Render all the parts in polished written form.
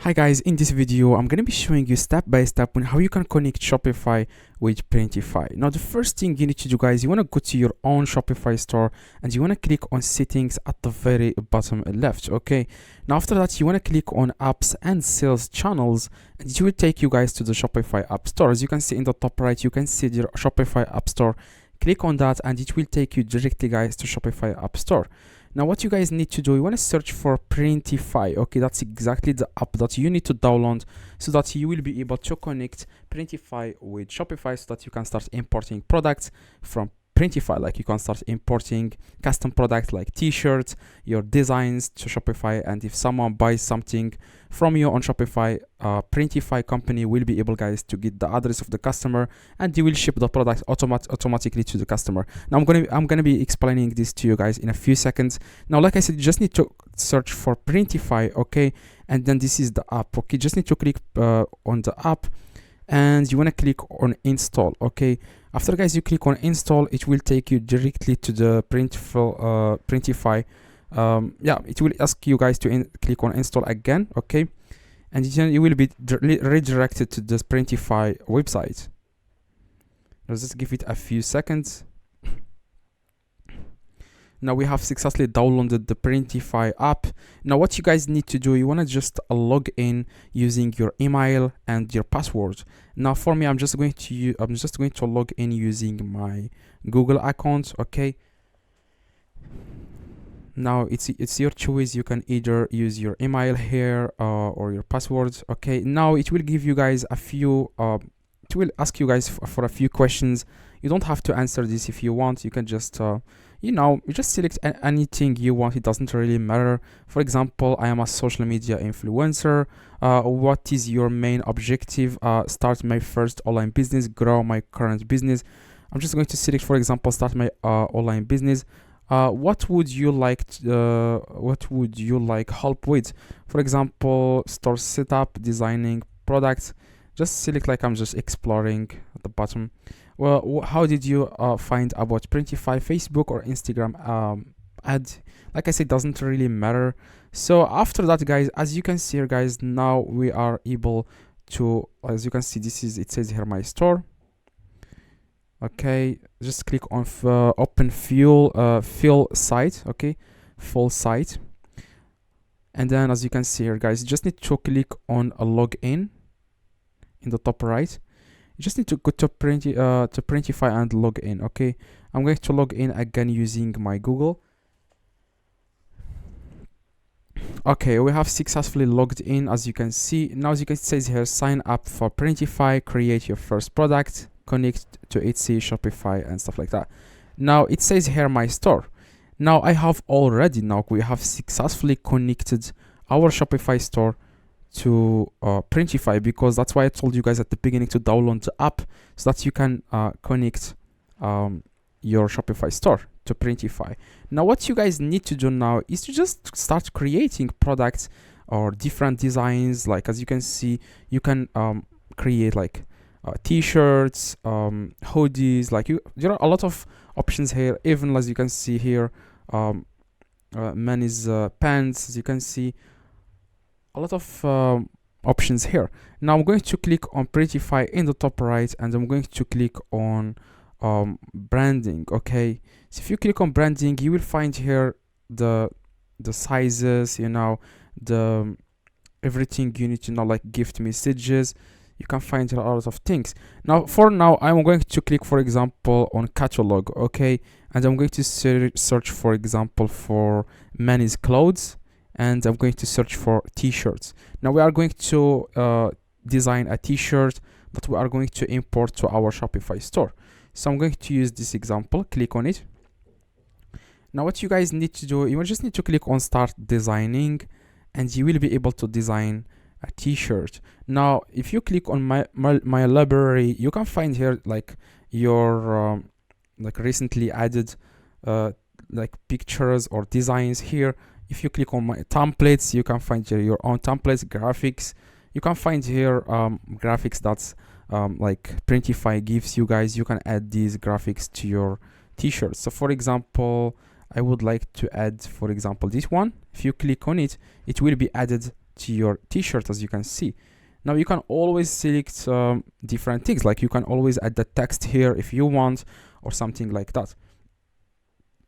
Hi guys, in this video I'm going to be showing you step by step on how you can connect Shopify with Printify. Now the first thing you need to do, guys, you want to go to your own Shopify store and you want to click on settings at the very bottom left. Okay, now after that you want to click on apps and sales channels and it will take you guys to the Shopify app store. As you can see in the top right, you can see your Shopify app store. Click on that and it will take you directly, guys, to Shopify app store. Now what you guys need to do, you want to search for Printify. Okay, that's exactly the app that you need to download so that you will be able to connect Printify with Shopify so that you can start importing products from Printify. Like you can start importing custom products like t-shirts, your designs to Shopify, and if someone buys something from you on Shopify, Printify company will be able, guys, to get the address of the customer and they will ship the product automatically to the customer. Now I'm gonna be explaining this to you guys in a few seconds. Now, like I said, you just need to search for Printify, okay, and then this is the app. Okay, just need to click on the app and you want to click on install. Okay, after, guys, you click on install, it will take you directly to the Printify. Yeah, it will ask you guys to click on install again. Okay, and then you will be redirected to this Printify website. Let's just give it a few seconds. Now we have successfully downloaded the Printify app. Now what you guys need to do, you want to just log in using your email and your password. Now for me, I'm just going to log in using my Google account. Okay, now it's your choice. You can either use your email here or your password. Okay, now it will give you guys a few it will ask you guys for a few questions. You don't have to answer this. If you want, you can just you just select anything you want. It doesn't really matter. For example, I am a social media influencer. What is your main objective? Start my first online business, grow my current business. I'm just going to select, for example, start my online business. What would you like help with? For example, store setup, designing products. Just select, like I'm just exploring at the bottom. Well, how did you find about Printify? Facebook or Instagram ad? Like I said, doesn't really matter. So after that, guys, as you can see here, guys, now we are able to, as you can see, it says here my store. Okay, just click on open fill site. Okay, full site, and then as you can see here, guys, you just need to click on a login in the top right. You just need to go to Printify and log in. Okay, I'm going to log in again using my Google. Okay, we have successfully logged in. As you can see now, as you can see, it says here, sign up for Printify, create your first product, connect to Etsy, Shopify, and stuff like that. Now it says here my store. Now we have successfully connected our Shopify store to Printify, because that's why I told you guys at the beginning to download the app so that you can connect your Shopify store to Printify. Now what you guys need to do now is to just start creating products or different designs. Like as you can see, you can create like t-shirts, hoodies. Like there are a lot of options here. Even as you can see here, men's pants. As you can see, a lot of options here. Now I'm going to click on Printify in the top right, and I'm going to click on branding. Okay, so if you click on branding, you will find here the sizes, the everything you need to know, like gift messages. You can find here a lot of things. Now for now, I'm going to click, for example, on catalog. Okay, and I'm going to search, for example, for men's clothes, and I'm going to search for t-shirts. Now we are going to design a t-shirt that we are going to import to our Shopify store. So I'm going to use this example. Click on it. Now what you guys need to do, you just need to click on start designing, and you will be able to design a t-shirt. Now if you click on my library, you can find here like your like recently added like pictures or designs here. If you click on my templates, you can find here your own templates, graphics. You can find here graphics that's like Printify gives you guys. You can add these graphics to your t-shirts. So for example, I would like to add, for example, this one. If you click on it, it will be added to your t-shirt, as you can see. Now you can always select different things, like you can always add the text here if you want, or something like that.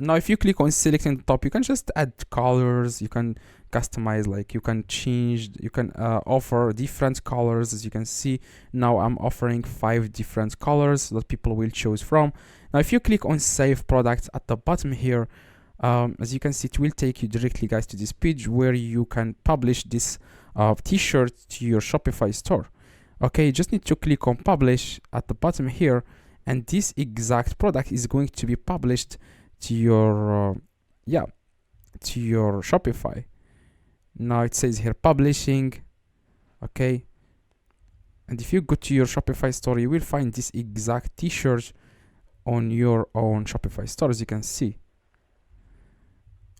Now if you click on selecting the top, you can just add colors, you can customize, like you can change, you can offer different colors. As you can see, now I'm offering 5 different colors that people will choose from. Now if you click on save product at the bottom here, as you can see, it will take you directly, guys, to this page where you can publish this t-shirt to your Shopify store. Okay, you just need to click on publish at the bottom here, and this exact product is going to be published to your to your Shopify. Now it says here publishing. Okay, and if you go to your Shopify store, you will find this exact t-shirt on your own Shopify store, as you can see.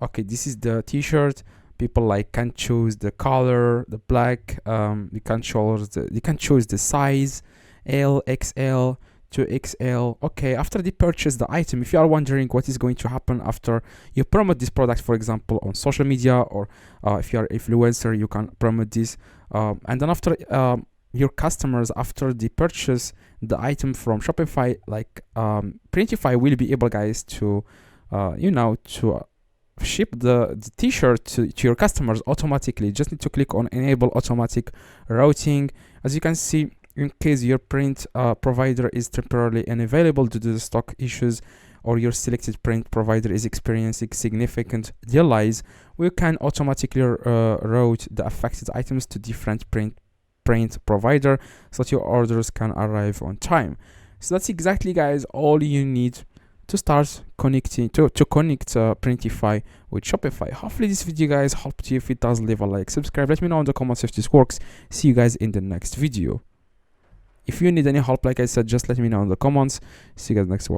Okay, this is the t-shirt. People like can choose the color, the black, you can choose the size, L, XL, 2XL. Okay, after they purchase the item, if you are wondering what is going to happen after you promote this product, for example, on social media, or if you are an influencer, you can promote this. And then after your customers, after they purchase the item from Shopify, like Printify will be able, guys, to to ship the t-shirt to your customers automatically. You just need to click on enable automatic routing. As you can see, in case your print provider is temporarily unavailable due to the stock issues, or your selected print provider is experiencing significant delays, we can automatically route the affected items to different print provider so that your orders can arrive on time. So that's exactly, guys, all you need to start connecting to connect Printify with Shopify. Hopefully this video, guys, helped you. If it does, leave a like, subscribe, let me know in the comments if this works. See you guys in the next video. If you need any help, like I said, just let me know in the comments. See you guys next one.